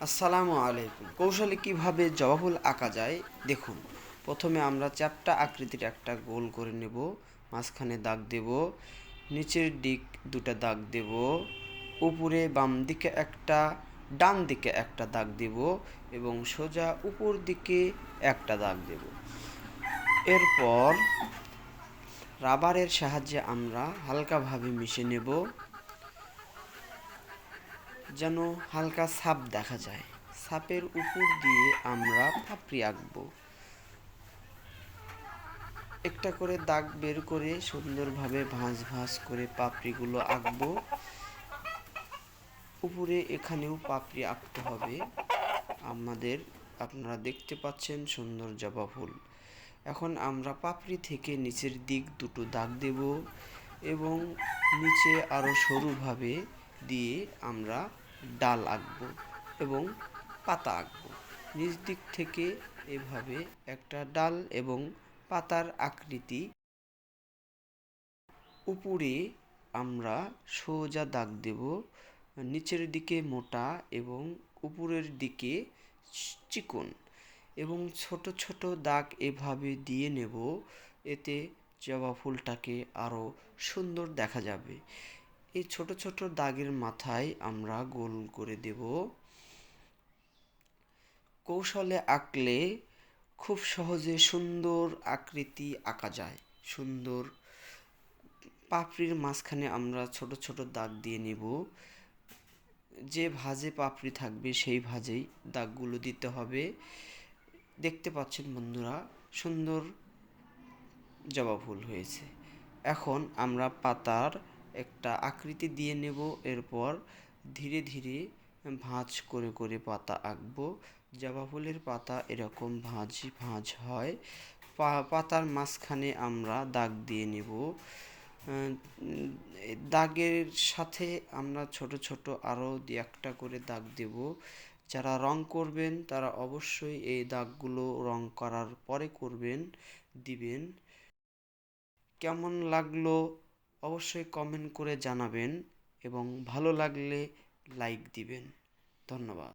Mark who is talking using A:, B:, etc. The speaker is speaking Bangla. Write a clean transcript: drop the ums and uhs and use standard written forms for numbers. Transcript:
A: আসসালামু আলাইকুম। কৌশলে কিভাবে জবা ফুল আঁকা যায় দেখুন। প্রথমে আমরা চ্যাপ্টা আকৃতির একটা গোল করে নেব, মাঝখানে দাগ দেব, নিচের দিক দুটো দাগ দেব, উপরে বাম দিকে একটা, ডান দিকে একটা দাগ দেব এবং সোজা উপর দিকে একটা দাগ দেব। এরপর রাবারের সাহায্যে আমরা হালকাভাবে মিশে নেব, যেন হালকা ছাপ দেখা যায়। ছাপের উপর দিয়ে আমরা পাপড়ি আঁকবো। একটা করে দাগ বের করে সুন্দরভাবে ভাঁজ ভাঁজ করে পাপড়িগুলো আঁকবো। উপরে এখানেও পাপড়ি আঁকতে হবে আমাদের। আপনারা দেখতে পাচ্ছেন সুন্দর জবা ফুল। এখন আমরা পাপড়ি থেকে নিচের দিক দুটো দাগ দেব এবং নিচে আরও সরুভাবে দিয়ে আমরা ডাল আঁকবো এবং পাতা আঁকবো। নিচ দিক থেকে এভাবে একটা ডাল এবং পাতার আকৃতি। উপরে আমরা সোজা দাগ দেব, নিচের দিকে মোটা এবং উপরের দিকে চিকন, এবং ছোট ছোট দাগ এভাবে দিয়ে নেব। এতে জবা ফুলটাকে আরও সুন্দর দেখা যাবে। এই ছোট ছোট দাগের মাথায় আমরা গোল করে দেব। কৌশলে আঁকলে খুব সহজে সুন্দর আকৃতি আঁকা যায়। সুন্দর পাপড়ির মাঝখানে আমরা ছোট ছোট দাগ দিয়ে নেব। যে ভাঁজে পাপড়ি থাকবে সেই ভাঁজেই দাগগুলো দিতে হবে। দেখতে পাচ্ছেন বন্ধুরা, সুন্দর জবা ফুল হয়েছে। এখন আমরা পাতার একটা আকৃতি দিয়ে নেব। এরপর ধীরে ধীরে ভাঁজ করে করে পাতা আঁকবো। জবা ফুলের পাতা এরকম ভাঁজ ভাঁজ হয়। পাতার মাঝখানে আমরা দাগ দিয়ে নেব। দাগের সাথে আমরা ছোট ছোট আরও একটা করে দাগ দেব। যারা রং করবেন তারা অবশ্যই এই দাগগুলো রং করার পরে দিবেন। কেমন লাগলো অবশ্যই কমেন্ট করে জানাবেন এবং ভালো লাগলে লাইক দিবেন। ধন্যবাদ।